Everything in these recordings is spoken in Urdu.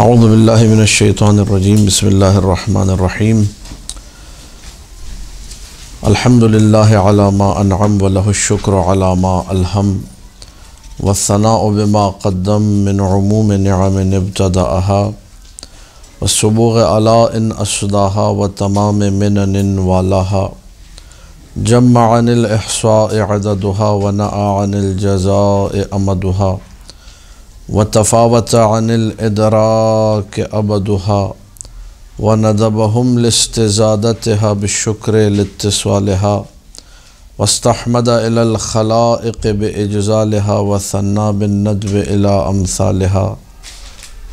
اعوذ باللہ من الشیطان الرجیم بسم اللہ الرحمن الرحیم الحمد للہ علی ما انعم ولہ الشکر علی ما الہم والثناء بما قدم من عموم نعم ابتدأها والسبوغ علاء اسداها وتمام منن والاها جمع عن الاحصاء عددها ونأى عن الجزاء امدها وتفاوت عن الإدراك أبدها وندبهم لاستزادتها بالشكر لاتصالها واستحمد إلى الخلائق بإجزالها وثنى بالندب إلى أمثالها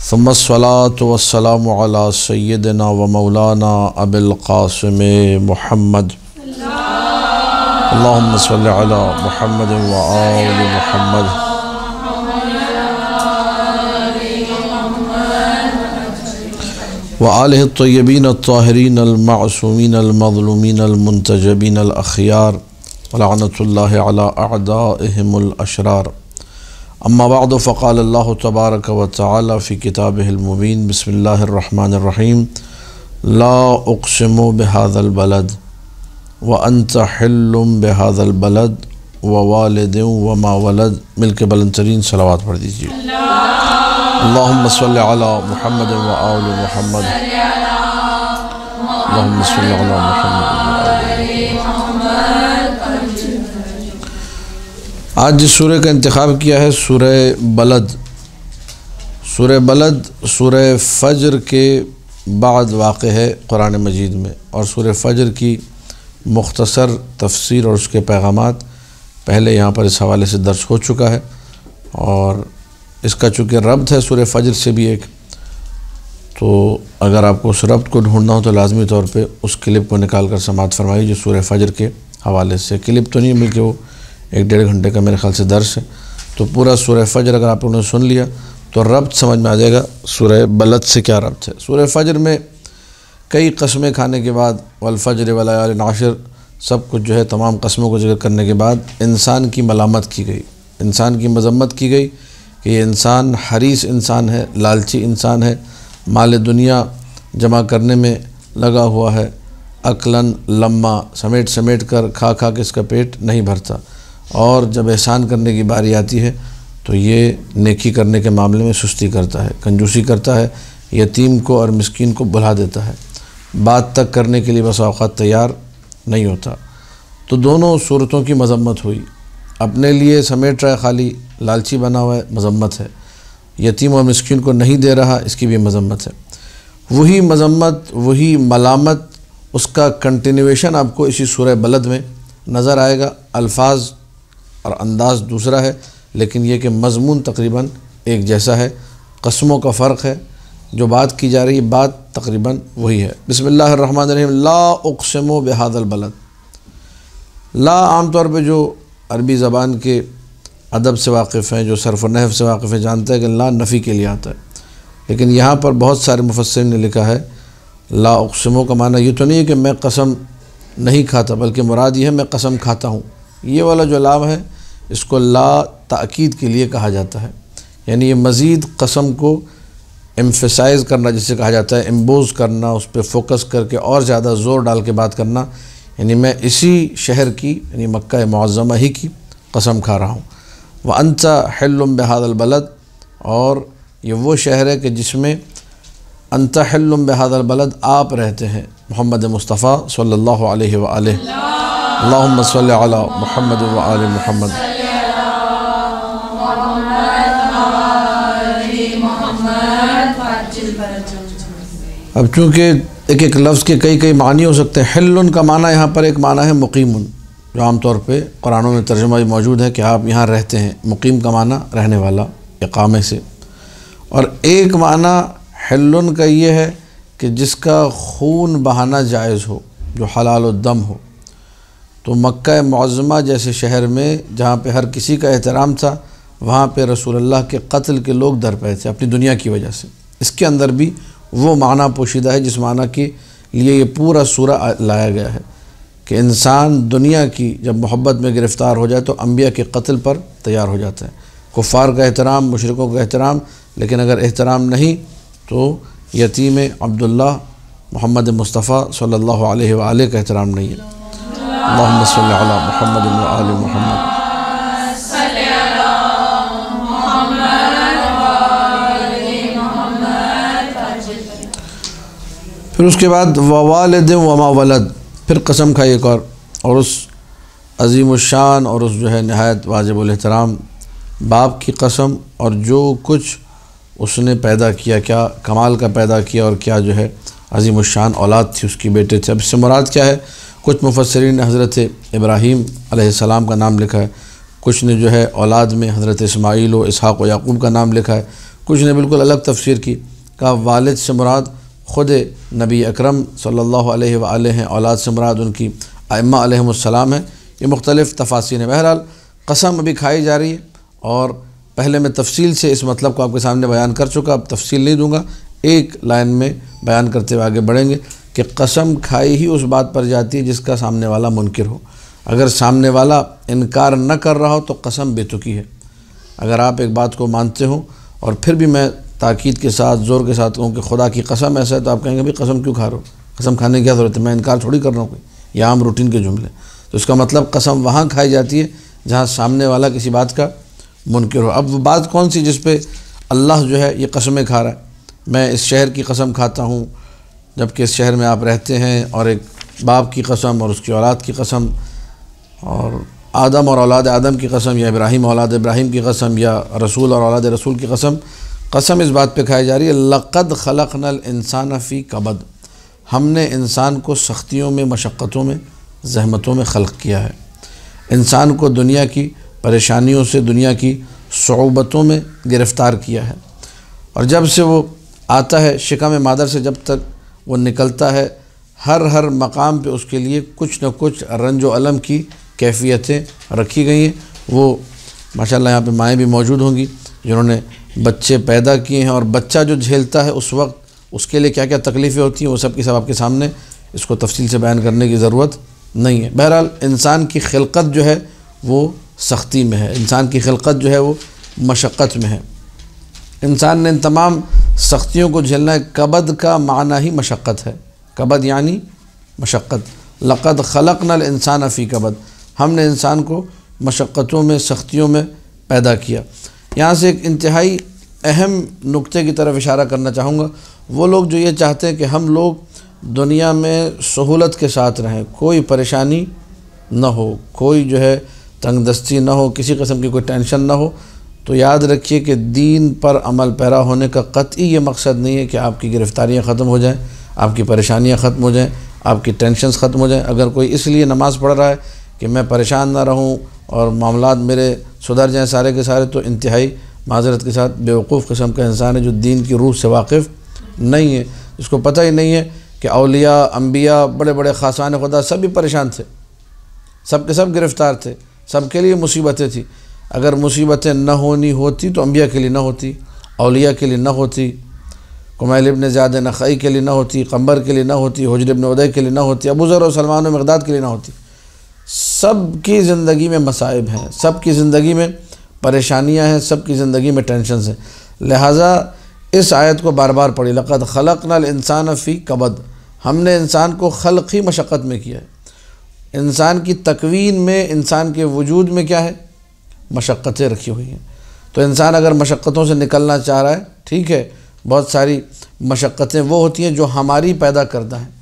ثم الصلاة والسلام على سيدنا ومولانا أبي القاسم محمد اللهم صل على محمد وآل محمد وآلہ الطیبین الطاہرین المعصومین المظلومین المنتجبین الاخیار ولعنۃ اللہ علی اعدائہم الاشرار اما بعد فقال اللہ تبارک وتعالی فی کتابہ المبین بسم اللہ الرحمن الرحیم لا اقسم بہذا البلد وانت حل بہذا البلد ووالد وما ولد مل کے بلند ترین صلوات پڑھ دیجیے اللہم صلی علی محمد وآل محمد اللہم صلی علی محمد. آج جس سورہ کا انتخاب کیا ہے سورہ بلد. سورہ بلد سورہ فجر کے بعد واقع ہے قرآن مجید میں، اور سورہ فجر کی مختصر تفسیر اور اس کے پیغامات پہلے یہاں پر اس حوالے سے درج ہو چکا ہے، اور اس کا چونکہ ربط ہے سورہ فجر سے بھی ایک، تو اگر آپ کو اس ربط کو ڈھونڈنا ہو تو لازمی طور پہ اس کلپ کو نکال کر سماعت فرمائیے جو سورہ فجر کے حوالے سے. کلپ تو نہیں بلکہ وہ 1-1.5 گھنٹے کا میرے خیال سے درس ہے، تو پورا سورہ فجر اگر آپ لوگوں نے سن لیا تو ربط سمجھ میں آ جائے گا سورہ بلد سے کیا ربط ہے. سورہ فجر میں کئی قسمیں کھانے کے بعد والفجر ولیال عشر سب کچھ جو ہے تمام قسموں کو ذکر کرنے کے بعد انسان کی ملامت کی گئی، انسان کی مذمت کی گئی کہ یہ انسان حریص انسان ہے، لالچی انسان ہے، مال دنیا جمع کرنے میں لگا ہوا ہے، اکلن لما سمیٹ کر کھا کے اس کا پیٹ نہیں بھرتا، اور جب احسان کرنے کی باری آتی ہے تو یہ نیکی کرنے کے معاملے میں سستی کرتا ہے، کنجوسی کرتا ہے، یتیم کو اور مسکین کو بھلا دیتا ہے، بات تک کرنے کے لیے بس اوقات تیار نہیں ہوتا. تو دونوں صورتوں کی مذمت ہوئی. اپنے لیے سمیٹ رہا ہے خالی، لالچی بنا ہوا ہے، مذمت ہے. یتیم اور مسکین کو نہیں دے رہا، اس کی بھی مذمت ہے. وہی مذمت، وہی ملامت، اس کا کنٹینیویشن آپ کو اسی سورہ بلد میں نظر آئے گا. الفاظ اور انداز دوسرا ہے، لیکن یہ کہ مضمون تقریباً ایک جیسا ہے. قسموں کا فرق ہے، جو بات کی جا رہی بات تقریباً وہی ہے. بسم اللہ الرحمن الرحیم. لا اقسم بہذا البلد. لا عام طور پہ جو عربی زبان کے ادب سے واقف ہیں، جو صرف و نحو سے واقف ہیں، جانتے ہیں کہ لا نفی کے لیے آتا ہے، لیکن یہاں پر بہت سارے مفسرین نے لکھا ہے لا اقسموں کا معنی یہ تو نہیں ہے کہ میں قسم نہیں کھاتا، بلکہ مراد یہ ہے میں قسم کھاتا ہوں. یہ والا جو لام ہے اس کو لا تاکید کے لیے کہا جاتا ہے، یعنی یہ مزید قسم کو ایمفیسائز کرنا جسے کہا جاتا ہے، امبوز کرنا، اس پہ فوکس کر کے اور زیادہ زور ڈال کے بات کرنا. یعنی میں اسی شہر کی یعنی مکہ معظمہ ہی کی قسم کھا رہا ہوں. وَأَنْتَ حِلٌّ بِهَذَا الْبَلَدِ، اور یہ وہ شہر ہے کہ جس میں انت حل بہذا البلد آپ رہتے ہیں، محمد مصطفیٰ صلی اللہ علیہ وآلہ. اللہم صلی علی محمد وآل محمد. اب چونکہ ایک لفظ کے کئی معنی ہو سکتے ہیں. حلن کا معنی یہاں پر ایک معنی ہے مقیمن، جو عام طور پہ قرآنوں میں ترجمہ موجود ہے کہ آپ یہاں رہتے ہیں. مقیم کا معنی رہنے والا، اقامے سے. اور ایک معنی حلن کا یہ ہے کہ جس کا خون بہانا جائز ہو، جو حلال الدم ہو. تو مکہ معظمہ جیسے شہر میں جہاں پہ ہر کسی کا احترام تھا، وہاں پہ رسول اللہ کے قتل کے لوگ درپے تھے اپنی دنیا کی وجہ سے. اس کے اندر بھی وہ معنی پوشیدہ ہے جس معنی کے لیے یہ پورا سورہ لایا گیا ہے کہ انسان دنیا کی جب محبت میں گرفتار ہو جائے تو انبیاء کے قتل پر تیار ہو جاتا ہے. کفار کا احترام، مشرکوں کا احترام، لیکن اگر احترام نہیں تو یتیم عبداللہ محمد مصطفیٰ صلی اللہ علیہ وآلہ کا احترام نہیں ہے۔ اللہم صلی علی محمد و آل محمد۔ پھر اس کے بعد ووالد وما ولد، پھر قسم کھائی ایک اور اس عظیم الشان اور اس جو ہے نہایت واجب الاحترام باپ کی قسم، اور جو کچھ اس نے پیدا کیا، کیا کمال کا پیدا کیا اور کیا جو ہے عظیم الشان اولاد تھی اس کی، بیٹے تھے۔ اب اس سے مراد کیا ہے؟ کچھ مفسرین نے حضرت ابراہیم علیہ السلام کا نام لکھا ہے، کچھ نے جو ہے اولاد میں حضرت اسماعیل و اسحاق و یعقوب کا نام لکھا ہے، کچھ نے بالکل الگ تفسیر کی، کہا والد سے مراد خود نبی اکرم صلی اللہ علیہ وآلہ ہیں، اولاد سے مراد ان کی ائمہ علیہم السلام ہیں۔ یہ مختلف تفاسیر ہیں۔ بہرحال قسم ابھی کھائی جا رہی ہے، اور پہلے میں تفصیل سے اس مطلب کو آپ کے سامنے بیان کر چکا، اب تفصیل نہیں دوں گا، ایک لائن میں بیان کرتے ہوئے آگے بڑھیں گے کہ قسم کھائی ہی اس بات پر جاتی ہے جس کا سامنے والا منکر ہو۔ اگر سامنے والا انکار نہ کر رہا ہو تو قسم بے تکی ہے۔ اگر آپ ایک بات کو مانتے ہوں اور پھر بھی میں تاکید کے ساتھ زور کے ساتھ کہوں کہ خدا کی قسم ایسا ہے، تو آپ کہیں گے بھئی قسم کیوں کھا رہے ہو؟ قسم کھانے کی کیا ضرورت ہے؟ میں انکار تھوڑی کر رہا ہوں، کوئی یہ عام روٹین کے جملے۔ تو اس کا مطلب قسم وہاں کھائی جاتی ہے جہاں سامنے والا کسی بات کا منکر ہو۔ اب وہ بات کون سی جس پہ اللہ جو ہے یہ قسمیں کھا رہا ہے؟ میں اس شہر کی قسم کھاتا ہوں جبکہ اس شہر میں آپ رہتے ہیں، اور ایک باپ کی قسم اور اس کی اولاد کی قسم، اور آدم اور اولاد آدم کی قسم، یا ابراہیم اولاد ابراہیم کی قسم، یا رسول اور اولاد رسول کی قسم۔ قسم اس بات پہ کھائی جا رہی ہے لقد خلقنا الانسان فی کبد، ہم نے انسان کو سختیوں میں، مشقتوں میں، زحمتوں میں خلق کیا ہے۔ انسان کو دنیا کی پریشانیوں سے، دنیا کی صعوبتوں میں گرفتار کیا ہے، اور جب سے وہ آتا ہے شکم مادر سے جب تک وہ نکلتا ہے، ہر مقام پہ اس کے لیے کچھ نہ کچھ رنج و الم کی کیفیتیں رکھی گئی ہیں۔ وہ ماشاءاللہ یہاں پہ مائیں بھی موجود ہوں گی جنہوں نے بچے پیدا کیے ہیں، اور بچہ جو جھیلتا ہے اس وقت اس کے لیے کیا کیا تکلیفیں ہوتی ہیں، وہ سب کی سب آپ کے سامنے، اس کو تفصیل سے بیان کرنے کی ضرورت نہیں ہے۔ بہرحال انسان کی خلقت جو ہے وہ سختی میں ہے، انسان کی خلقت جو ہے وہ مشقت میں ہے۔ انسان نے ان تمام سختیوں کو جھیلنا ہے۔ کبد کا معنی ہی مشقت ہے، کبد یعنی مشقت۔ لقد خلقنا الانسان فی کبد، ہم نے انسان کو مشقتوں میں، سختیوں میں پیدا کیا۔ یہاں سے ایک انتہائی اہم نقطے کی طرف اشارہ کرنا چاہوں گا۔ وہ لوگ جو یہ چاہتے ہیں کہ ہم لوگ دنیا میں سہولت کے ساتھ رہیں، کوئی پریشانی نہ ہو، کوئی جو ہے تنگ دستی نہ ہو، کسی قسم کی کوئی ٹینشن نہ ہو، تو یاد رکھیے کہ دین پر عمل پیرا ہونے کا قطعی یہ مقصد نہیں ہے کہ آپ کی گرفتاریاں ختم ہو جائیں، آپ کی پریشانیاں ختم ہو جائیں، آپ کی ٹینشنز ختم ہو جائیں۔ اگر کوئی اس لیے نماز پڑھ رہا ہے کہ میں پریشان نہ رہوں اور معاملات میرے سدھر جائیں سارے کے سارے، تو انتہائی معذرت کے ساتھ بیوقوف قسم کا انسان ہے جو دین کی روح سے واقف نہیں ہے، جس کو پتہ ہی نہیں ہے کہ اولیاء، انبیاء، بڑے بڑے خاصان خدا سب بھی پریشان تھے، سب کے سب گرفتار تھے، سب کے لیے مصیبتیں تھیں۔ اگر مصیبتیں نہ ہونی ہوتی تو انبیاء کے لیے نہ ہوتی، اولیاء کے لیے نہ ہوتی، کمیل ابن زیاد نخعی کے لیے نہ ہوتی، قنبر کے لیے نہ ہوتی، حجر ابن عدی کے لیے نہ ہوتی، ابو ذر و سلمان و مقداد کے لیے نہ ہوتی۔ سب کی زندگی میں مصائب ہیں، سب کی زندگی میں پریشانیاں ہیں، سب کی زندگی میں ٹینشنز ہیں۔ لہٰذا اس آیت کو بار بار پڑھی، لقد خلقنا الانسان فی کبد، ہم نے انسان کو خلق ہی مشقت میں کیا ہے۔ انسان کی تکوین میں، انسان کے وجود میں کیا ہے؟ مشقتیں رکھی ہوئی ہیں۔ تو انسان اگر مشقتوں سے نکلنا چاہ رہا ہے، ٹھیک ہے، بہت ساری مشقتیں وہ ہوتی ہیں جو ہماری پیدا کردہ ہیں۔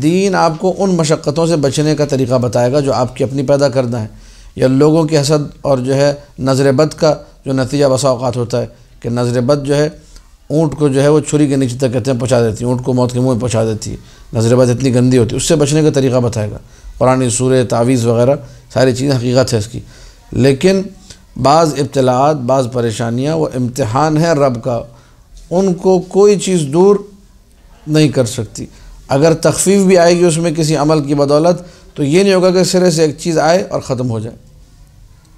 دین آپ کو ان مشقتوں سے بچنے کا طریقہ بتائے گا جو آپ کی اپنی پیدا کردہ ہیں، یا لوگوں کی حسد اور جو ہے نظر بد کا جو نتیجہ بسا اوقات ہوتا ہے کہ نظر بد جو ہے اونٹ کو جو ہے وہ چھری کے نیچے تک کہتے ہیں پہنچا دیتی ہے، اونٹ کو موت کے منہ پہنچا دیتی ہے، نظر بد اتنی گندی ہوتی ہے، اس سے بچنے کا طریقہ بتائے گا۔ قرآن سورہ، تعویذ وغیرہ ساری چیزیں حقیقت ہے اس کی، لیکن بعض ابتلاعات، بعض پریشانیاں وہ امتحان ہے رب کا، ان کو کوئی چیز دور نہیں کر سکتی۔ اگر تخفیف بھی آئے گی اس میں کسی عمل کی بدولت، تو یہ نہیں ہوگا کہ سرے سے ایک چیز آئے اور ختم ہو جائے،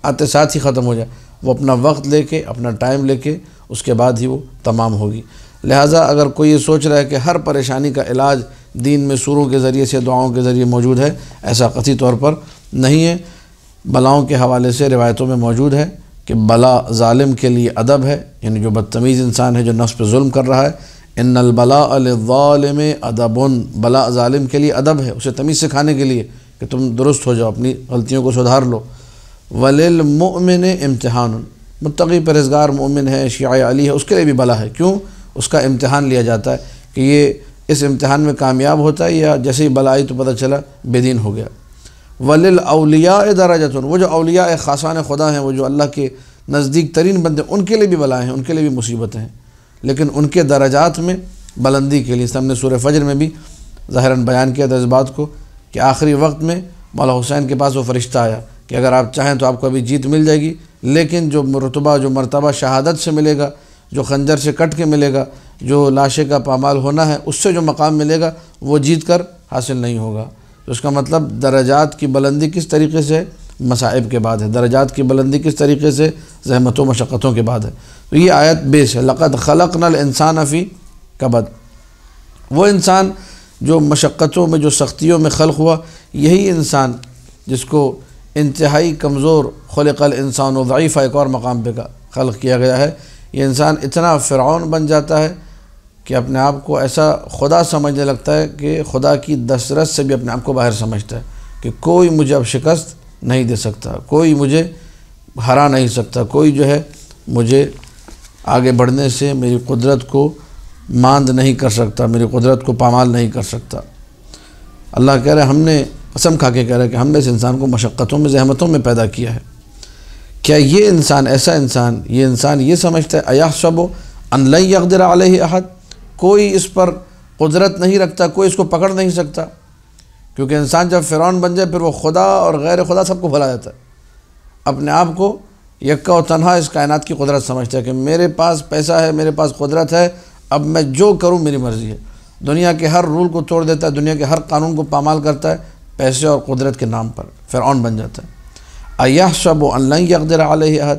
آتے ساتھ ہی ختم ہو جائے، وہ اپنا وقت لے کے، اپنا ٹائم لے کے اس کے بعد ہی وہ تمام ہوگی۔ لہٰذا اگر کوئی یہ سوچ رہا ہے کہ ہر پریشانی کا علاج دین میں سوروں کے ذریعے سے، دعاؤں کے ذریعے موجود ہے، ایسا قطعی طور پر نہیں ہے۔ بلاؤں کے حوالے سے روایتوں میں موجود ہے کہ بلا ظالم کے لیے ادب ہے، یعنی جو بدتمیز انسان ہے، جو نفس پہ ظلم کر رہا ہے، ان البلاء للظالم ادب، بلا ظالم کے لیے ادب ہے، اسے تمیز سکھانے کے لیے کہ تم درست ہو جاؤ، اپنی غلطیوں کو سدھار لو۔ وللمؤمن امتحان، متقی پرہیزگار مومن ہے، شیعہ علی ہے، اس کے لیے بھی بلا ہے۔ کیوں؟ اس کا امتحان لیا جاتا ہے کہ یہ اس امتحان میں کامیاب ہوتا ہے یا جیسے ہی بلا آئی تو پتہ چلا بے دین ہو گیا۔ وللاولیاء درجۃ، وہ جو اولیاء خاصان خدا ہیں، وہ جو اللہ کے نزدیک ترین بندے، ان کے لیے بھی بلائیں ہیں، ان کے لیے بھی مصیبتیں ہیں، لیکن ان کے درجات میں بلندی کے لیے۔ اس ہم نے سورہ فجر میں بھی ظاہراً بیان کیا تھا اس بات کو کہ آخری وقت میں مولا حسین کے پاس وہ فرشتہ آیا کہ اگر آپ چاہیں تو آپ کو ابھی جیت مل جائے گی، لیکن جو رتبہ، جو مرتبہ شہادت سے ملے گا، جو خنجر سے کٹ کے ملے گا، جو لاشے کا پامال ہونا ہے، اس سے جو مقام ملے گا وہ جیت کر حاصل نہیں ہوگا۔ تو اس کا مطلب درجات کی بلندی کس طریقے سے مصائب کے بعد ہے، درجات کی بلندی کس طریقے سے زحمتوں مشقتوں کے بعد ہے۔ تو یہ آیت بیس ہے، لقد خلقنا الانسان فی کبد۔ وہ انسان جو مشقتوں میں، جو سختیوں میں خلق ہوا، یہی انسان جس کو انتہائی کمزور، خلق الانسان ضعیفا، ایک اور مقام پہ کا خلق کیا گیا ہے، یہ انسان اتنا فرعون بن جاتا ہے کہ اپنے آپ کو ایسا خدا سمجھنے لگتا ہے کہ خدا کی دسترس سے بھی اپنے آپ کو باہر سمجھتا ہے کہ کوئی مجھے اب شکست نہیں دے سکتا، کوئی مجھے ہرا نہیں سکتا، کوئی جو ہے مجھے آگے بڑھنے سے میری قدرت کو ماند نہیں کر سکتا، میری قدرت کو پامال نہیں کر سکتا۔ اللہ کہہ رہے ہم نے قسم کھا کے کہہ رہے کہ ہم نے اس انسان کو مشقتوں میں، زحمتوں میں پیدا کیا ہے۔ کیا یہ انسان، ایسا انسان، یہ انسان یہ سمجھتا ہے ایحسب ان لن یقدر علیہ احد، کوئی اس پر قدرت نہیں رکھتا، کوئی اس کو پکڑ نہیں سکتا؟ کیونکہ انسان جب فرعون بن جائے پھر وہ خدا اور غیر خدا سب کو بھلا جاتا ہے، اپنے آپ کو یکا و تنہا اس کائنات کی قدرت سمجھتا ہے کہ میرے پاس پیسہ ہے، میرے پاس قدرت ہے، اب میں جو کروں میری مرضی ہے، دنیا کے ہر رول کو توڑ دیتا ہے، دنیا کے ہر قانون کو پامال کرتا ہے پیسے اور قدرت کے نام پر، فرعون بن جاتا ہے۔ ایحسب ان لن یقدر علیہ احد،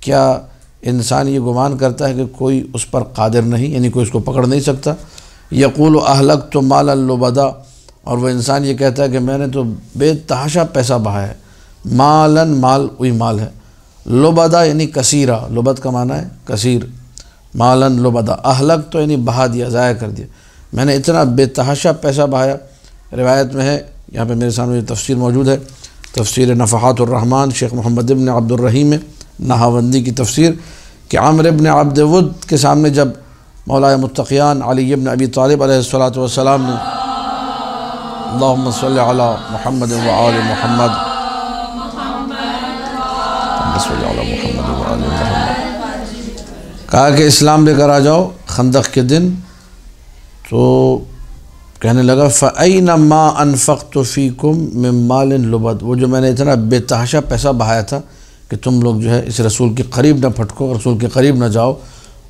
کیا انسان یہ گمان کرتا ہے کہ کوئی اس پر قادر نہیں، یعنی کوئی اس کو پکڑ نہیں سکتا؟ یقول اہلکت مالا لبدا، اور وہ انسان یہ کہتا ہے کہ میں نے تو بے تحاشا پیسہ بہایا ہے۔ مالن، مال وہی مال ہے، لبدا یعنی کثیرہ، لبد کا معنی ہے کثیر، مالن لبدا، اہلک تو یعنی بہا دیا، ضائع کر دیا، میں نے اتنا بے تحاشا پیسہ بہایا۔ روایت میں ہے، یہاں پہ میرے سامنے یہ تفسیر موجود ہے، تفسیر نفحات الرحمن شیخ محمد ابن عبد الرحیم نہاوندی کی تفسیر، کہ عمرو ابن عبد ود کے سامنے جب مولا متقیان علی ابن ابی طالب علیہ الصلاۃ والسلام نے اللہم صلی علی محمد وآل محمد، صلی علی محمد وآل محمد، کہا کہ اسلام لے کر آ جاؤ خندق کے دن، تو کہنے لگا فَأَيْنَ مَا أَنفَقْتُ فِيكُمْ مِن مَالٍ لُبَد، وہ جو میں نے اتنا بے تحاشا پیسہ بہایا تھا کہ تم لوگ جو ہے اس رسول کے قریب نہ پھٹکو، رسول کے قریب نہ جاؤ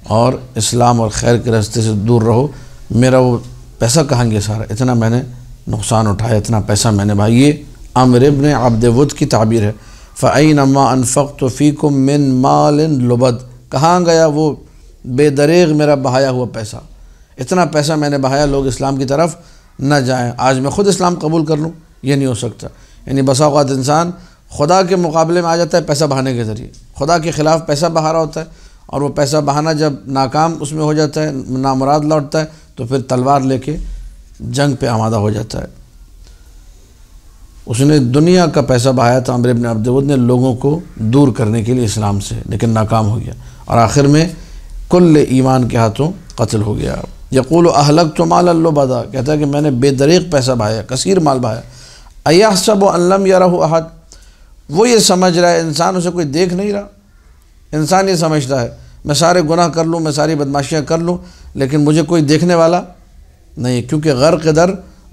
اور اسلام اور خیر کے راستے سے دور رہو، میرا وہ پیسہ کہاں گیا سارا، اتنا میں نے نقصان اٹھایا، اتنا پیسہ میں نے بھائی۔ یہ عمرو ابن عبد ود کی تعبیر ہے، فَأَيْنَ مَا أَنفَقْتُ فِيكُمْ مِن مَالٍ لُبَد، کہاں گیا وہ بے دریغ میرا بہایا ہوا پیسہ، اتنا پیسہ میں نے بہایا لوگ اسلام کی طرف نہ جائیں، آج میں خود اسلام قبول کر لوں، یہ نہیں ہو سکتا۔ یعنی بسا اوقات انسان خدا کے مقابلے میں آ جاتا ہے پیسہ بہانے کے ذریعے، خدا کے خلاف پیسہ بہا رہا ہوتا ہے، اور وہ پیسہ بہانا جب ناکام اس میں ہو جاتا ہے، نامراد لوٹتا ہے، تو پھر تلوار لے کے جنگ پہ آمادہ ہو جاتا ہے۔ اس نے دنیا کا پیسہ بہایا تھا عمرو ابن عبد ود نے لوگوں کو دور کرنے کے لیے اسلام سے، لیکن ناکام ہو گیا، اور آخر میں کل ایمان کے ہاتھوں قتل ہو گیا۔ یقول اہلکت مالا لبدا، کہتا ہے کہ میں نے بے دریغ پیسہ بہایا، کثیر مال بہایا۔ ایحسب ان لم یرہ احد، وہ یہ سمجھ رہا ہے، انسان اسے کوئی دیکھ نہیں رہا، انسان یہ سمجھتا ہے میں سارے گناہ کر لوں، میں ساری بدماشیاں کر لوں، لیکن مجھے کوئی دیکھنے والا نہیں، کیونکہ غرق در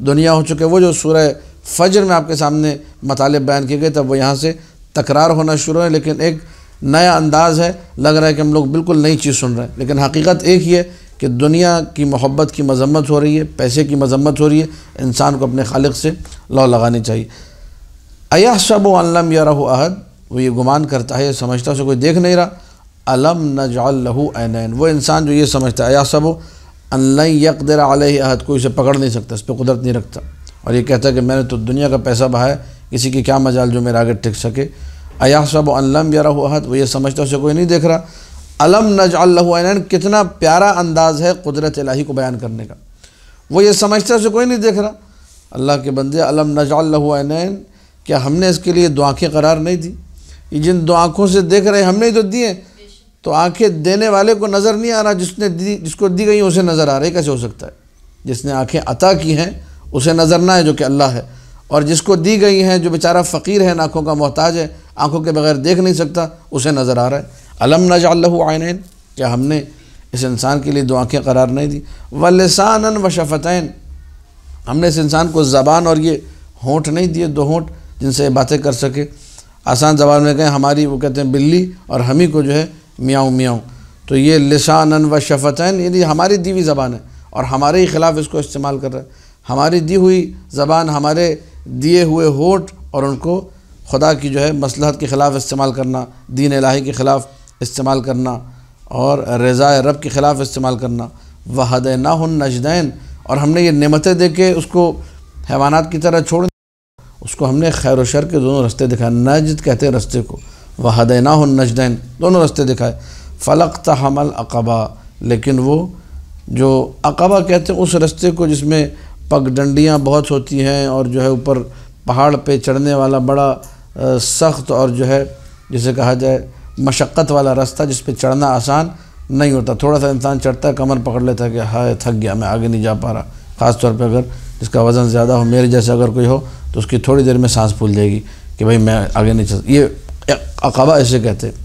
دنیا ہو چکے۔ وہ جو سورہ فجر میں آپ کے سامنے مطالب بیان کیے گئے تب وہ یہاں سے تکرار ہونا شروع ہے، لیکن ایک نیا انداز ہے، لگ رہا ہے کہ ہم لوگ بالکل نئی چیز سن رہے ہیں، لیکن حقیقت ایک ہی ہے کہ دنیا کی محبت کی مذمت ہو رہی ہے، پیسے کی مذمت ہو رہی ہے، انسان کو اپنے خالق سے لو لگانی چاہیے۔ ایحسب ان لم یرہ احد، وہ یہ گمان کرتا ہے، یہ سمجھتا ہے اسے کوئی دیکھ نہیں رہا۔ الم نجعل لہ عینین، وہ انسان جو یہ سمجھتا ہے ایحسب ان لن یقدر علیہ احد، کوئی اسے پکڑ نہیں سکتا، اس پہ قدرت نہیں رکھتا، اور یہ کہتا ہے کہ میں نے تو دنیا کا پیسہ بہایا، کسی کی کیا مجال جو میرے آگے ٹک سکے۔ ایحسب ان لم یرہ احد، وہ یہ سمجھتا ہے اسے کوئی نہیں دیکھ رہا۔ علم نجعل لہ عینین، کتنا پیارا انداز ہے قدرت الہی کو بیان کرنے کا۔ وہ یہ سمجھتا ہے اسے کوئی نہیں دیکھ رہا۔ اللہ کے بندے، علم نجعل لہ عینین، کیا ہم نے اس کے لیے دو آنکھیں قرار نہیں دی؟ یہ جن دو آنکھوں سے دیکھ رہے ہم نے ہی تو دیے، تو آنکھیں دینے والے کو نظر نہیں آ رہا، جس کو دی گئی اسے نظر آ رہی، کیسے ہو سکتا ہے؟ جس نے آنکھیں عطا کی ہیں اسے نظر نہ ہے، جو کہ اللہ ہے، اور جس کو دی گئی ہیں جو بیچارہ فقیر ہے، آنکھوں کا محتاج ہے، آنکھوں کے بغیر دیکھ نہیں سکتا، اسے نظر آ رہا ہے۔ علم نجعل لہ عینین، کیا ہم نے اس انسان کے لیے دو آنکھیں قرار نہیں دی؟ ولسانا وشفتین، ہم نے اس انسان کو زبان اور یہ ہونٹ نہیں دیے، دو ہونٹ جن سے باتیں کر سکے۔ آسان زبان میں کہیں ہماری، وہ کہتے ہیں بلی، اور ہم ہی کو جو ہے میاؤں میاؤں، تو یہ لسانا وشفتین، یعنی ہماری دی ہوئی زبان ہے اور ہمارے ہی خلاف اس کو استعمال کر رہا ہے۔ ہماری دی ہوئی زبان، ہمارے دیے ہوئے ہونٹ، اور ان کو خدا کی جو ہے مصلحت کے خلاف استعمال کرنا، دین الہی کے خلاف استعمال کرنا، اور رضا رب کے خلاف استعمال کرنا۔ وَهَدَيْنَاهُ النَّجْدَيْنِ، اور ہم نے یہ نعمتیں دے کے اس کو حیوانات کی طرح چھوڑ، اس کو ہم نے خیر و شر کے دونوں رستے دکھائے۔ نجد کہتے ہیں رستے کو، وَهَدَيْنَاهُ النَّجْدَيْنِ، دونوں رستے دکھائے۔ فَلَقْتَحَمَ الْعَقَبَةَ، لیکن وہ جو عقبہ کہتے ہیں اس رستے کو جس میں پگ ڈنڈیاں بہت ہوتی ہیں، اور جو ہے اوپر پہاڑ پہ چڑھنے والا بڑا سخت، اور جو ہے جسے کہا جائے مشقت والا راستہ، جس پہ چڑھنا آسان نہیں ہوتا، تھوڑا سا انسان چڑھتا ہے کمر پکڑ لیتا ہے کہ ہائے تھک گیا، میں آگے نہیں جا پا رہا، خاص طور پہ اگر جس کا وزن زیادہ ہو، میرے جیسے اگر کوئی ہو تو اس کی تھوڑی دیر میں سانس پھول جائے گی کہ بھائی میں آگے نہیں چل۔ یہ عقبہ ایسے کہتے ہیں،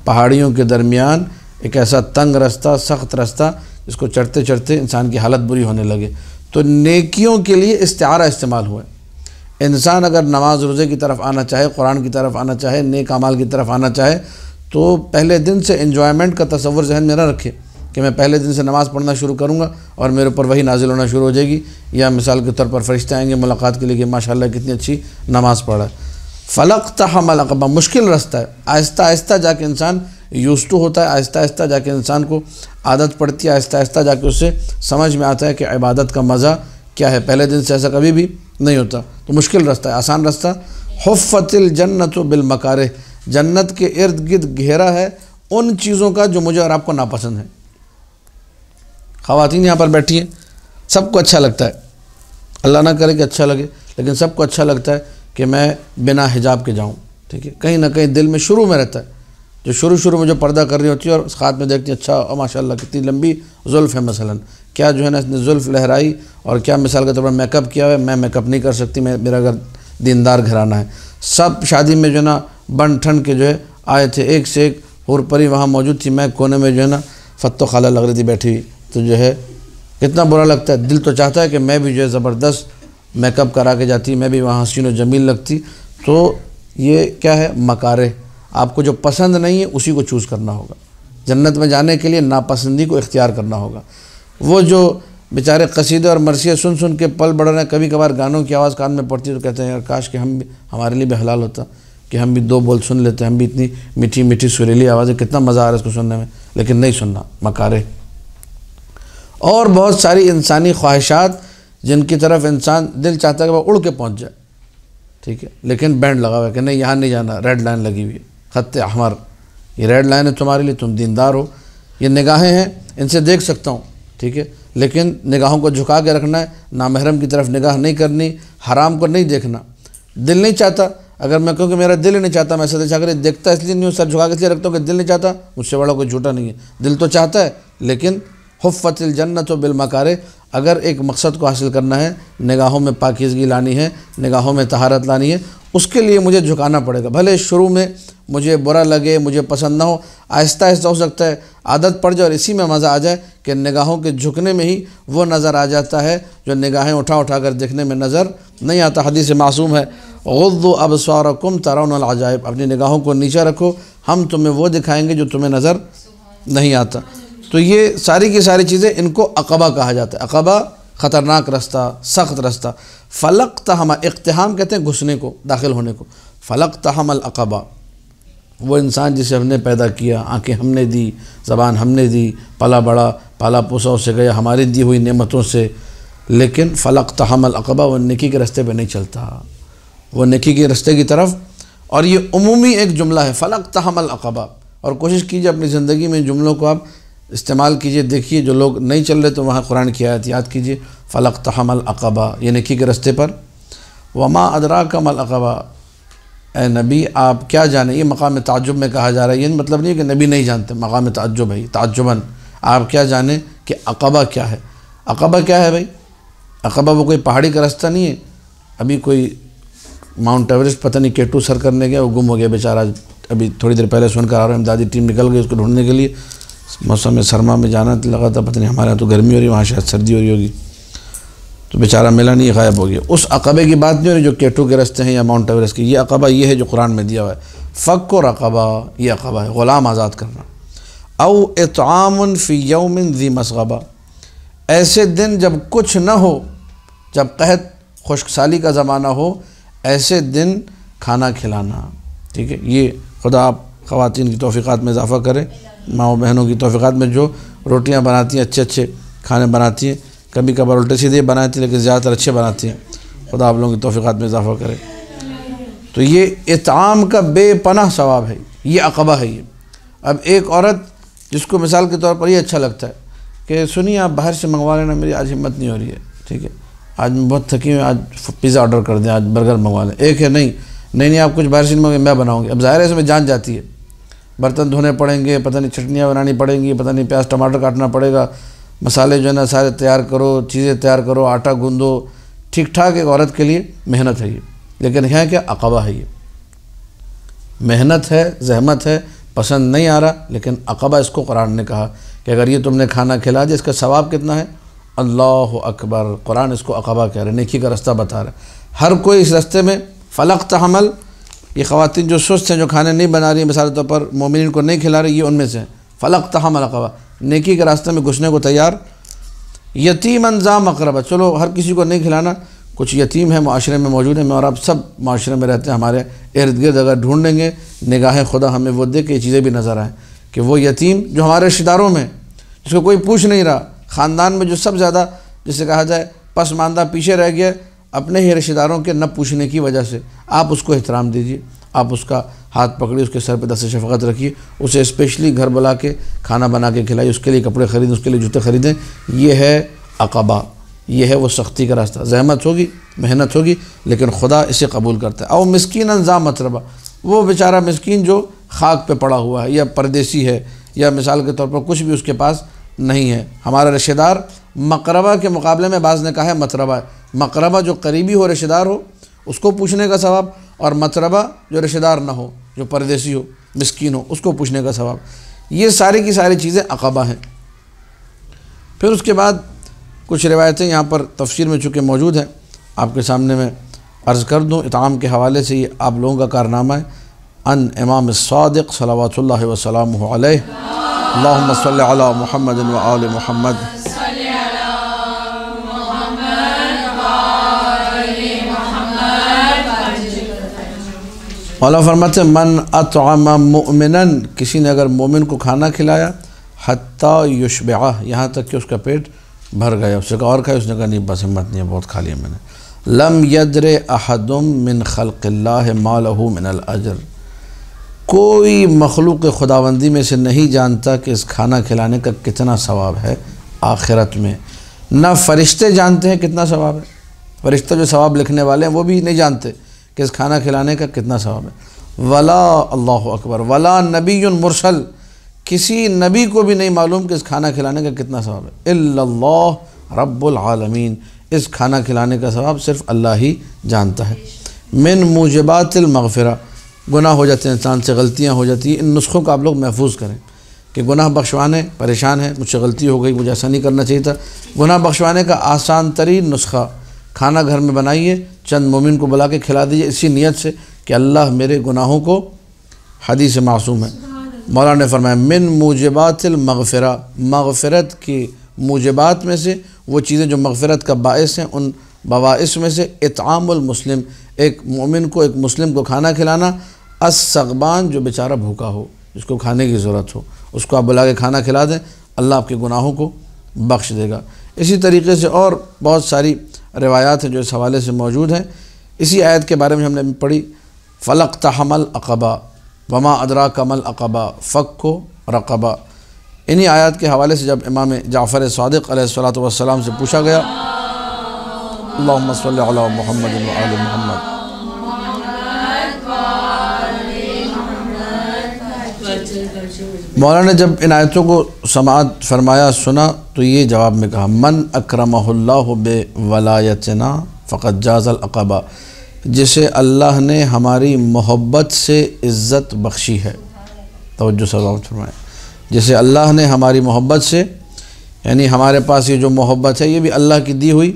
پہاڑیوں کے درمیان ایک ایسا تنگ راستہ، سخت راستہ، جس کو چڑھتے چڑھتے انسان کی حالت بری ہونے لگے۔ تو نیکیوں کے لیے استعارہ استعمال ہوا ہے۔ انسان اگر نماز روزے کی طرف آنا چاہے، قرآن کی طرف آنا چاہے، نیک اعمال کی طرف آنا چاہے، تو پہلے دن سے انجوائمنٹ کا تصور ذہن میں نہ رکھے کہ میں پہلے دن سے نماز پڑھنا شروع کروں گا اور میرے اوپر وہی نازل ہونا شروع ہو جائے گی، یا مثال کے طور پر فرشتے آئیں گے ملاقات کے لیے کہ ماشاءاللہ کتنی اچھی نماز پڑھا ہے۔ فلقتحم العقبہ، مشکل راستہ ہے، آہستہ آہستہ جا کے انسان یوزٹو ہوتا ہے، آہستہ آہستہ جا کے انسان کو عادت پڑتی ہے، آہستہ آہستہ جا کے اسے سمجھ میں آتا ہے کہ عبادت کا مزہ کیا ہے۔ پہلے دن سے ایسا کبھی بھی نہیں ہوتا، تو مشکل راستہ ہے، آسان راستہ۔ حفت الجنت بالمکارہ، جنت کے ارد گرد گھیرا ہے ان چیزوں کا جو مجھے اور آپ کو ناپسند ہے۔ خواتین یہاں پر بیٹھی ہیں، سب کو اچھا لگتا ہے، اللہ نہ کرے کہ اچھا لگے، لیکن سب کو اچھا لگتا ہے کہ میں بنا حجاب کے جاؤں، ٹھیک ہے، کہیں نہ کہیں دل میں شروع میں رہتا ہے، جو شروع میں جو پردہ کر رہی ہوتی ہے اور ہاتھ میں دیکھتی ہیں اچھا ماشاءاللہ کتنی لمبی زلف ہے، مثلا کیا جو ہے نا اس نے زلف لہرائی، اور کیا مثال کے طور پر میک اپ کیا ہے، میں میک اپ نہیں کر سکتی، میرا اگر دیندار گھرانہ ہے۔ سب شادی میں جو ہے نا بن ٹھن کے جو ہے آئے تھے، ایک سے ایک حور پری وہاں موجود تھی، میں کونے میں جو ہے نا فتو خالہ لگ رہی تھی بیٹھی ہوئی، تو جو ہے کتنا برا لگتا ہے، دل تو چاہتا ہے کہ میں بھی جو ہے زبردست میک اپ کرا کے جاتی، میں بھی وہاں حسین و جمیل لگتی۔ تو یہ کیا ہے، مکارہ، آپ کو جو پسند نہیں ہے اسی کو چوز کرنا ہوگا۔ جنت میں جانے کے لیے ناپسندی کو اختیار کرنا ہوگا۔ وہ جو بیچارے قصیدے اور مرثیے سن کے پل بڑھ رہے ہیں، کبھی کبھار گانوں کی آواز کان میں پڑتی ہے تو کہتے ہیں یار کاش کہ ہمارے لیے بھی حلال ہوتا کہ ہم بھی دو بول سن لیتے، ہم بھی اتنی میٹھی میٹھی سریلی آوازیں، کتنا مزہ آ رہا ہے اس کو سننے میں، لیکن نہیں سننا، مکارہ۔ اور بہت ساری انسانی خواہشات جن کی طرف انسان دل چاہتا ہے کہ وہ اڑ کے پہنچ جائے، ٹھیک ہے، لیکن بینڈ لگا ہوا ہے کہ نہیں یہاں نہیں جانا، ریڈ لائن لگی ہوئی ہے، خط احمر، یہ ریڈ لائن ہے تمہارے لیے، تم دیندار ہو۔ یہ نگاہیں ہیں، ان سے دیکھ سکتا ہوں، ٹھیک ہے، لیکن نگاہوں کو جھکا کے رکھنا ہے، نامحرم کی طرف نگاہ نہیں کرنی، حرام کو نہیں دیکھنا۔ دل نہیں چاہتا، اگر میں کہوں کہ میرا دل ہی نہیں چاہتا، میں ایسا چاہ کر دیکھتا اس لیے نہیں ہوں، سر جھکا کے اس لیے رکھتا ہوں کہ دل نہیں چاہتا، مجھ سے بڑا کوئی جھوٹا نہیں ہے، دل تو چاہتا ہے، لیکن حفت الجنت بالمکارہ، اگر ایک مقصد کو حاصل کرنا ہے، نگاہوں میں پاکیزگی لانی ہے، نگاہوں میں طہارت لانی ہے، اس کے لیے مجھے جھکانا پڑے گا، بھلے شروع میں مجھے برا لگے، مجھے پسند نہ ہو، آہستہ آہستہ ہو سکتا ہے عادت پڑ جائے اور اسی میں مزہ آ جائے کہ نگاہوں کے جھکنے میں ہی وہ نظر آ جاتا ہے جو نگاہیں اٹھا کر دیکھنے میں نظر نہیں آتا۔ حدیث معصوم ہے، غضوا ابصارکم ترون العجائب، اپنی نگاہوں کو نیچے رکھو، ہم تمہیں وہ دکھائیں گے جو تمہیں نظر نہیں آتا۔ تو یہ ساری کی ساری چیزیں، ان کو عقبہ کہا جاتا ہے۔ عقبہ خطرناک راستہ، سخت راستہ۔ فلقتحم، اقتحام کہتے ہیں گھسنے کو، داخل ہونے کو۔ فلقتحم العقبہ، وہ انسان جسے ہم نے پیدا کیا، آنکھیں ہم نے دی، زبان ہم نے دی، پلا بڑا پالا پوسا اسے گیا ہماری دی ہوئی نعمتوں سے، لیکن فلقتحم العقبہ، وہ نیکی کے راستے پہ نہیں چلتا، وہ نیکی کے راستے کی طرف۔ اور یہ عمومی ایک جملہ ہے، فلقتحم العقبہ، اور کوشش کیجیے اپنی زندگی میں ان جملوں کو آپ استعمال کیجیے. دیکھیے جو لوگ نہیں چل رہے تو وہاں قرآن کی آیت یاد کیجیے. فَلَقْتَحَمَ الْعَقَبَةَ یہ نیکی کے رستے پر. وَمَا أَدْرَاكَ مَا الْعَقَبَةُ اے نبی آپ کیا جانیں. یہ مقام تعجب میں کہا جا رہا ہے. یہ مطلب نہیں کہ نبی نہیں جانتے, مقام تعجب ہے تعجباً. آپ کیا جانیں کہ عقبہ کیا ہے. عقبہ کیا ہے بھائی؟ عقبہ وہ کوئی پہاڑی کا راستہ نہیں ہے. ابھی کوئی ماؤنٹ ایوریسٹ پتہ نہیں K2 سر کرنے گیا, وہ گم ہو گیا بیچارہ. ابھی تھوڑی دیر پہلے سن کر آ رہا ہے امدادی ٹیم نکل گئی اس کو ڈھونڈنے کے لیے. موسم سرما میں جانا لگا تھا, پتہ نہیں ہمارے یہاں تو گرمی ہو رہی ہے, وہاں شاید سردی ہو رہی ہوگی, تو بیچارہ ملا نہیں, غائب ہو گیا. اس عقبے کی بات نہیں ہو رہی جو K2 کے راستے ہیں یا ماؤنٹ ایوریسٹ کی. یہ عقبہ یہ ہے جو قرآن میں دیا ہوا ہے. فک و رقبہ یہ عقبہ ہے, غلام آزاد کرنا. او اطعام فی یوم ذی مسغبہ ایسے دن جب کچھ نہ ہو, جب قحط خشک سالی کا زمانہ ہو, ایسے دن کھانا کھلانا. ٹھیک ہے, یہ خدا آپ خواتین کی توفیقات میں اضافہ کرے, ماؤں بہنوں کی توفیقات میں جو روٹیاں بناتی ہیں, اچھے اچھے کھانے بناتی ہیں, کبھی کبھار الٹے سیدھے بناتی ہیں لیکن زیادہ تر اچھے بناتی ہیں. خدا آپ لوگوں کی توفیقات میں اضافہ کرے. تو یہ اطعام کا بے پناہ ثواب ہے, یہ عقبہ ہے. یہ اب ایک عورت جس کو مثال کے طور پر یہ اچھا لگتا ہے کہ سنیے آپ باہر سے منگوا لینا, میری آج ہمت نہیں ہو رہی ہے, ٹھیک ہے, آج میں بہت تھکی ہوں, آج پیزا آرڈر کر دیں, آج برگر منگوا لیں. ایک ہے نہیں آپ کچھ باہر سے منگوائیں, میں بناؤں گی. اب ظاہر ہے اس میں جان جاتی ہے, برتن دھونے پڑیں گے, پتہ نہیں چٹنیاں بنانی پڑیں گی, پتہ نہیں پیاز ٹماٹر کاٹنا پڑے گا, مسالے جو ہے نا سارے تیار کرو, چیزیں تیار کرو, آٹا گوندو, ٹھیک ٹھاک ایک عورت کے لیے محنت ہے یہ. لیکن ہے کیا عقبہ ہے, یہ محنت ہے, زحمت ہے, پسند نہیں آ رہا, لیکن عقبہ اس کو قرآن نے کہا کہ اگر یہ تم نے کھانا کھلا دیا اس کا ثواب کتنا ہے. اللہ اکبر. قرآن اس کو عقبہ کہہ رہا ہے, نیکی کا رستہ بتا رہا ہے. ہر کوئی اس رستے میں فلقتحم یہ خواتین جو سست ہیں, جو کھانے نہیں بنا رہی ہیں, مثال طور پر مومنین کو نہیں کھلا رہی, یہ ان میں سے ہیں. فلقتحم العقبہ نیکی کے راستے میں گھسنے کو تیار. یتیما ذا مقربہ چلو ہر کسی کو نہیں کھلانا, کچھ یتیم ہیں معاشرے میں موجود ہیں, میں اور آپ سب معاشرے میں رہتے ہیں, ہمارے ارد گرد اگر ڈھونڈیں گے نگاہیں خدا ہمیں وہ دے کہ یہ چیزیں بھی نظر آئیں کہ وہ یتیم جو ہمارے رشتہ داروں میں جس کو کوئی پوچھ نہیں رہا, خاندان میں جو سب زیادہ جسے کہا جائے پسماندہ پیچھے رہ گیا اپنے ہی رشتہ داروں کے نہ پوچھنے کی وجہ سے, آپ اس کو احترام دیجیے, آپ اس کا ہاتھ پکڑیے, اس کے سر پہ دست شفقت رکھیے, اسے اسپیشلی گھر بلا کے کھانا بنا کے کھلائیے, اس کے لیے کپڑے خریدیں, اس کے لیے جوتے خریدیں. یہ ہے عقبہ, یہ ہے وہ سختی کا راستہ. زحمت ہوگی, محنت ہوگی, لیکن خدا اسے قبول کرتا ہے. او مسکینا ذا متربہ وہ بیچارہ مسکین جو خاک پہ پڑا ہوا ہے یا پردیسی ہے یا مثال کے طور پر کچھ بھی اس کے پاس نہیں ہے. ہمارا رشتہ دار مقربہ کے مقابلے میں بعض نے کہا ہے متربہ ہے. مقربہ جو قریبی ہو, رشتہ دار ہو, اس کو پوچھنے کا ثواب, اور متربہ جو رشتہ دار نہ ہو, جو پردیسی ہو, مسکین ہو, اس کو پوچھنے کا ثواب. یہ ساری کی ساری چیزیں عقبہ ہیں. پھر اس کے بعد کچھ روایتیں یہاں پر تفسیر میں چونکہ موجود ہیں, آپ کے سامنے میں عرض کر دوں. اطعام کے حوالے سے یہ آپ لوگوں کا کارنامہ ہے. ان امام الصادق صلوات اللہ وسلامہ علیہ, اللہم صلی علی محمد و آل محمد. مولا فرماتے ہیں من اطعم مؤمنا کسی نے اگر مومن کو کھانا کھلایا, حتی یشبعہ یہاں تک کہ اس کا پیٹ بھر گیا. اس سے کہا اور کھائے, اس نے کہا نہیں بس ہمت نہیں ہے, بہت کھا لیا میں نے. لم یدر احد من خلق اللہ ما لہ من الاجر کوئی مخلوق خداوندی میں سے نہیں جانتا کہ اس کھانا کھلانے کا کتنا ثواب ہے آخرت میں. نہ فرشتے جانتے ہیں کتنا ثواب ہے, فرشتہ جو ثواب لکھنے والے ہیں وہ بھی نہیں جانتے کہ اس کھانا کھلانے کا کتنا ثواب ہے. ولا اللہ اکبر ولا نبی مرسل کسی نبی کو بھی نہیں معلوم کہ اس کھانا کھلانے کا کتنا ثواب ہے. الا اللہ رب العالمین اس کھانا کھلانے کا ثواب صرف اللہ ہی جانتا ہے. من موجبات المغفرہ گناہ ہو جاتے ہیں انسان سے, غلطیاں ہو جاتی ہیں. ان نسخوں کا آپ لوگ محفوظ کریں کہ گناہ بخشوانے پریشان ہے, مجھ سے غلطی ہو گئی, مجھے ایسا نہیں کرنا چاہیے تھا. گناہ بخشوانے کا آسان ترین نسخہ, کھانا گھر میں بنائیے, چند مومن کو بلا کے کھلا دیجیے اسی نیت سے کہ اللہ میرے گناہوں کو, حدیث معصوم ہے, مولا نے فرمایا من موجبات المغفرہ مغفرت کی موجبات میں سے وہ چیزیں جو مغفرت کا باعث ہیں, ان بواعث میں سے اطعام المسلم ایک مومن کو, ایک مسلم کو کھانا کھلانا. السغبان جو بیچارہ بھوکا ہو, جس کو کھانے کی ضرورت ہو, اس کو آپ بلا کے کھانا کھلا دیں, اللہ آپ کے گناہوں کو بخش دے گا. اسی طریقے سے اور بہت ساری روایات ہیں جو اس حوالے سے موجود ہیں. اسی آیت کے بارے میں ہم نے پڑھی فلقتحم العقبہ وما ادراک مل عقبہ فک رقبہ۔ انہی آیات کے حوالے سے جب امام جعفر صادق علیہ السلام سے پوچھا گیا، اللہم صلی علی محمد و آل محمد، مولانا نے جب ان آیتوں کو سماعت فرمایا، سنا، تو یہ جواب میں کہا، من اکرمہ اللہ بولایتنا فقد جاز العقبہ، جسے اللہ نے ہماری محبت سے عزت بخشی ہے۔ توجہ سلامت فرمائیں، جسے اللہ نے ہماری محبت سے، یعنی ہمارے پاس یہ جو محبت ہے یہ بھی اللہ کی دی ہوئی،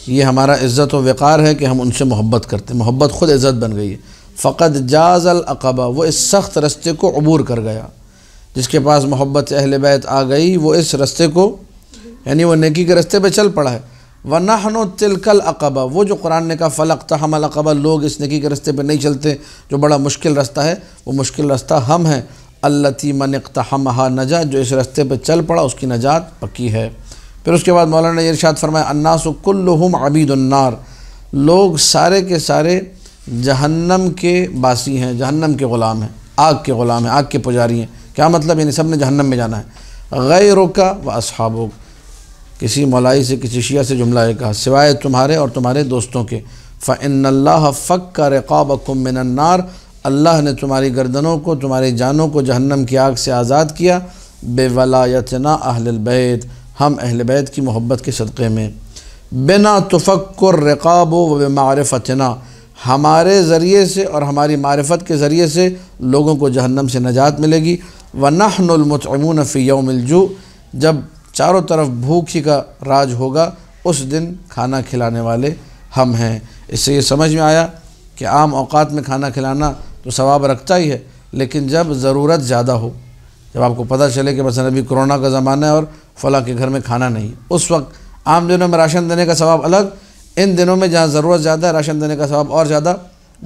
یہ ہمارا عزت و وقار ہے کہ ہم ان سے محبت کرتے ہیں، محبت خود عزت بن گئی ہے۔ فقد جاز العقبہ، وہ اس سخت رستے کو عبور کر گیا۔ جس کے پاس محبت اہل بیت آ گئی وہ اس رستے کو، یعنی وہ نیکی کے رستے پہ چل پڑا ہے۔ وَنَحْنُ تِلْكَ الْعَقَبَةِ، وہ جو قرآن نے کہا فَلَقْتَحَمَ الْعَقَبَةَ، لوگ اس نیکی کے رستے پہ نہیں چلتے، جو بڑا مشکل رستہ ہے، وہ مشکل رستہ ہم ہیں۔ الَّتِي مَنِ اقْتَحَمَهَا نَجَا، جو اس رستے پہ چل پڑا اس کی نجات پکی ہے۔ پھر اس کے بعد مولانا نے ارشاد فرمایا، الناس کلہم عبید النار، لوگ سارے کے سارے جہنم کے باسی ہیں، جہنم کے غلام ہیں، آگ کے غلام ہیں، آگ کے پجاری ہیں۔ کیا مطلب؟ یعنی سب نے جہنم میں جانا ہے۔ غیرک و اصحابک، کسی مولائی سے، کسی شیعہ سے جملہ ہے کہا، سوائے تمہارے اور تمہارے دوستوں کے۔ فَإِنَّ اللَّهَ فَكَّ رِقَابَكُم مِّنَ النَّارِ، اللہ نے تمہاری گردنوں کو، تمہاری جانوں کو جہنم کی آگ سے آزاد کیا، بِوَلَایَتِنَا اہل البیت، ہم اہل بیت کی محبت کے صدقے میں۔ بِنَا تُفَكُّ الرِّقَابُ وَبِمَعْرِفَتِنَا، ہمارے ذریعے سے اور ہماری معرفت کے ذریعے سے لوگوں کو جہنم سے نجات ملے گی۔ وَنَحْنُ الْمُطْعِمُونَ فِي يَوْمِ الْجُوعِ، جب چاروں طرف بھوک ہی کا راج ہوگا اس دن کھانا کھلانے والے ہم ہیں۔ اس سے یہ سمجھ میں آیا کہ عام اوقات میں کھانا کھلانا تو ثواب رکھتا ہی ہے، لیکن جب ضرورت زیادہ ہو، جب آپ کو پتہ چلے کہ مثلا ابھی کرونا کا زمانہ ہے اور فلاں کے گھر میں کھانا نہیں، اس وقت عام دنوں میں راشن دینے کا ثواب الگ، ان دنوں میں جہاں ضرورت زیادہ ہے راشن دینے کا ثواب اور زیادہ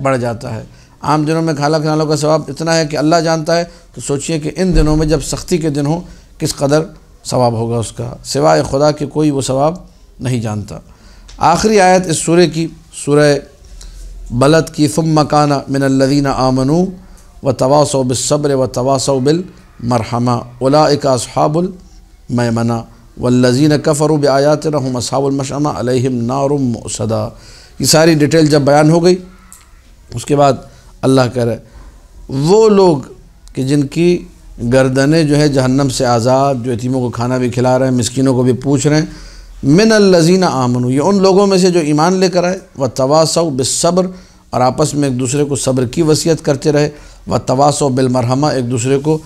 بڑھ جاتا ہے۔ عام دنوں میں کھانا کھلانے کا ثواب اتنا ہے کہ اللہ جانتا ہے، تو سوچئے کہ ان دنوں میں جب سختی کے دن ہوں کس قدر ثواب ہوگا اس کا، سوائے خدا کے کوئی وہ ثواب نہیں جانتا۔ آخری آیت اس سورہ کی، سورہ بلد کی، ثم کان من الذین آمنوا وتواصوا بالصبر وتواصوا بالمرحمہ اولئک اصحاب المیمنہ والذین کفروا بآیاتنا هم اصحاب المشأمہ علیہم نار مؤصدہ۔ یہ ساری ڈیٹیل جب بیان ہو گئی، اس کے بعد اللہ کہہ رہے وہ لوگ کہ جن کی گردنیں جو ہے جہنم سے آزاد، جو یتیموں کو کھانا بھی کھلا رہے ہیں، مسکینوں کو بھی پوچھ رہے ہیں، من الذین آمنوا، یہ ان لوگوں میں سے جو ایمان لے کر آئے، وتواصوا بالصبر، اور آپس میں ایک دوسرے کو صبر کی وصیت کرتے رہے، وتواصوا بالمرحمہ، ایک دوسرے کو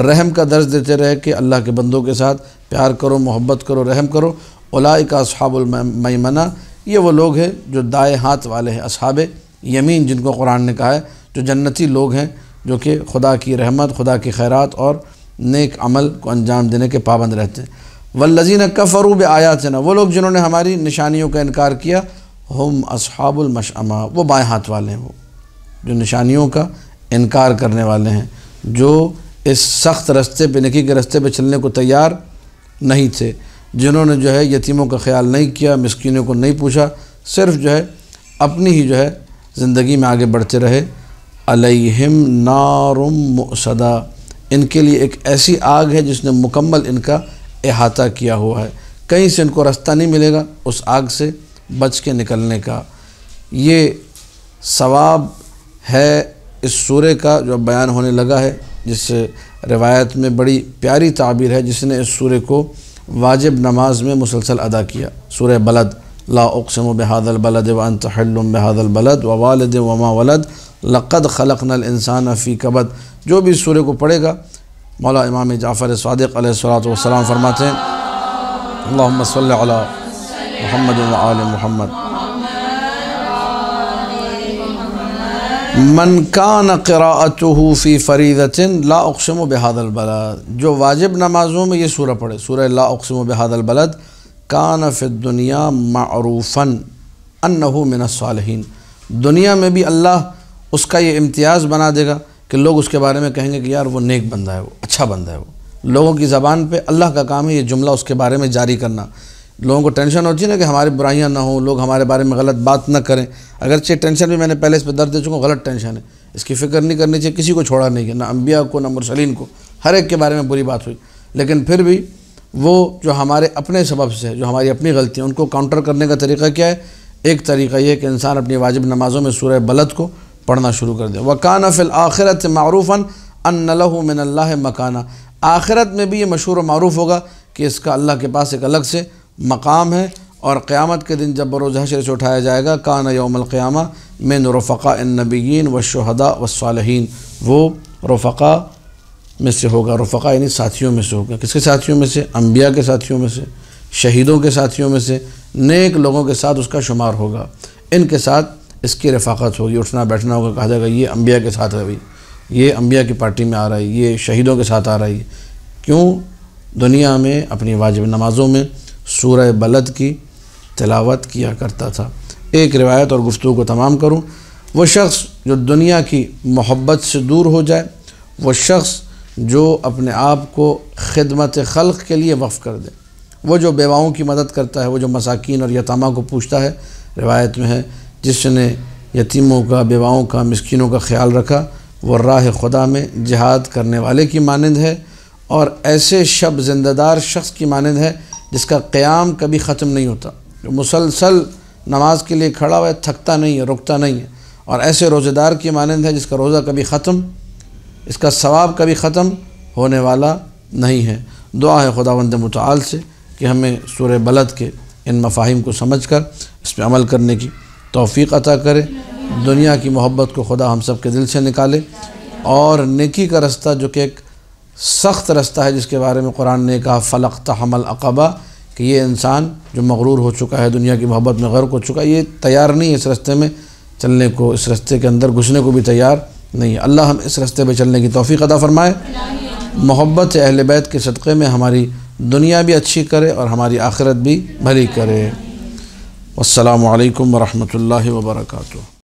رحم کا درس دیتے رہے کہ اللہ کے بندوں کے ساتھ پیار کرو، محبت کرو، رحم کرو۔ اولئک اصحاب المیمنہ، یہ وہ لوگ ہیں جو دائیں ہاتھ والے ہیں، اصحاب یمین جن کو قرآن نے کہا ہے، جو جنتی لوگ ہیں، جو کہ خدا کی رحمت، خدا کی خیرات اور نیک عمل کو انجام دینے کے پابند رہتے ہیں۔ والذین کفروا بآیاتنا، وہ لوگ جنہوں نے ہماری نشانیوں کا انکار کیا، ہم اصحاب المشأمہ، وہ بائیں ہاتھ والے ہیں، وہ جو نشانیوں کا انکار کرنے والے ہیں، جو اس سخت رستے پہ، نیکی کے رستے پہ چلنے کو تیار نہیں تھے، جنہوں نے جو ہے یتیموں کا خیال نہیں کیا، مسکینوں کو نہیں پوچھا، صرف جو ہے اپنی ہی جو ہے زندگی میں آگے بڑھتے رہے۔ علیہم نار مؤصدہ، ان کے لیے ایک ایسی آگ ہے جس نے مکمل ان کا احاطہ کیا ہوا ہے، کہیں سے ان کو رستہ نہیں ملے گا اس آگ سے بچ کے نکلنے کا۔ یہ ثواب ہے اس سورہ کا جو بیان ہونے لگا ہے، جس روایت میں بڑی پیاری تعبیر ہے، جس نے اس سورہ کو واجب نماز میں مسلسل ادا کیا۔ سورہ بلد، لا اقسم بهذا البلد وانت حل بهذا البلد ووالد وما ولد لقد خلقنا الانسان فی کبد، جو بھی اس سورہ کو پڑھے گا، مولا امام جعفر صادق علیہ السلام فرماتے ہیں، اللہم صلی علی محمد و آل محمد، من کان قراءته فی فریضۃ لا اقسم بهذا البلد، جو واجب نمازوں میں یہ سورہ پڑھے، سورہ لا اقسم بهذا البلد، کان فی الدنیا معروفا انہ من الصالحین، دنیا میں بھی اللہ اس کا یہ امتیاز بنا دے گا کہ لوگ اس کے بارے میں کہیں گے کہ یار وہ نیک بندہ ہے، وہ اچھا بندہ ہے، وہ لوگوں کی زبان پہ اللہ کا کام ہے یہ جملہ اس کے بارے میں جاری کرنا۔ لوگوں کو ٹینشن ہوتی ہے نا کہ ہماری برائیاں نہ ہوں، لوگ ہمارے بارے میں غلط بات نہ کریں، اگرچہ ٹینشن بھی میں نے پہلے اس پہ درد دے چکا ہوں، غلط ٹینشن ہے، اس کی فکر نہیں کرنی چاہیے، کسی کو چھوڑا نہیں ہے، نہ انبیاء کو نہ مرسلین کو، ہر ایک کے بارے میں بری بات ہوئی، لیکن پھر بھی وہ جو ہمارے اپنے سبب سے، جو ہماری اپنی غلطی ہیں، ان کو کاؤنٹر کرنے کا طریقہ کیا ہے؟ ایک طریقہ یہ ہے کہ انسان اپنی واجب نمازوں میں سورہ بلد کو پڑھنا شروع کر دے۔ وَكَانَ فِي الْآخِرَةِ مَعْرُوفًا أَنَّ لَهُ مِنَ اللَّهِ مَكَانًا، آخرت میں بھی یہ مشہور و معروف ہوگا کہ اس کا اللہ کے پاس ایک الگ سے مقام ہے، اور قیامت کے دن جب بروز حشر سے اٹھایا جائے گا، کان یوم القیامہ من رفقاء النبیین والشہداء والصالحین، وہ رفقاء میں سے ہوگا، رفقاء یعنی ساتھیوں میں سے ہوگا۔ کس کے ساتھیوں میں سے؟ انبیاء کے ساتھیوں میں سے، شہیدوں کے ساتھیوں میں سے، نیک لوگوں کے ساتھ اس کا شمار ہوگا، ان کے ساتھ اس کی رفاقت ہوگی، اٹھنا بیٹھنا ہوگا، کہا جائے گا یہ انبیاء کے ساتھ ہے، بھائی یہ انبیاء کی پارٹی میں آ رہا ہے، یہ شہیدوں کے ساتھ آ رہا ہے۔ کیوں؟ دنیا میں اپنی واجب نمازوں میں سورہ بلد کی تلاوت کیا کرتا تھا۔ ایک روایت اور گفتگو کو تمام کروں، وہ شخص جو دنیا کی محبت سے دور ہو جائے، وہ شخص جو اپنے آپ کو خدمت خلق کے لیے وقف کر دے، وہ جو بیواؤں کی مدد کرتا ہے، وہ جو مساکین اور یتامہ کو پوچھتا ہے، روایت میں ہے جس نے یتیموں کا، بیواؤں کا، مسکینوں کا خیال رکھا، وہ راہ خدا میں جہاد کرنے والے کی مانند ہے، اور ایسے شب زندہ دار شخص کی مانند ہے جس کا قیام کبھی ختم نہیں ہوتا، جو مسلسل نماز کے لیے کھڑا ہوا ہے، تھکتا نہیں ہے، رکتا نہیں ہے، اور ایسے روزہ دار کی مانند ہے جس کا روزہ کبھی ختم، اس کا ثواب کبھی ختم ہونے والا نہیں ہے۔ دعا ہے خداوند متعال سے کہ ہمیں سورہ بلد کے ان مفاہیم کو سمجھ کر اس پہ عمل کرنے کی توفیق عطا کرے، دنیا کی محبت کو خدا ہم سب کے دل سے نکالے، اور نیکی کا رستہ جو کہ ایک سخت رستہ ہے، جس کے بارے میں قرآن نے کہا فَلَقْتَحَمَ الْعَقَبَةَ، کہ یہ انسان جو مغرور ہو چکا ہے، دنیا کی محبت میں غرق ہو چکا ہے، یہ تیار نہیں ہے اس رستے میں چلنے کو، اس رستے کے اندر گھسنے کو بھی تیار نہیں ہے۔ اللہ ہم اس رستے پہ چلنے کی توفیق عطا فرمائے، محبت اہل بیت کے صدقے میں ہماری دنیا بھی اچھی کرے اور ہماری آخرت بھی بھلی کرے۔ والسلام علیکم ورحمۃ اللہ وبرکاتہ۔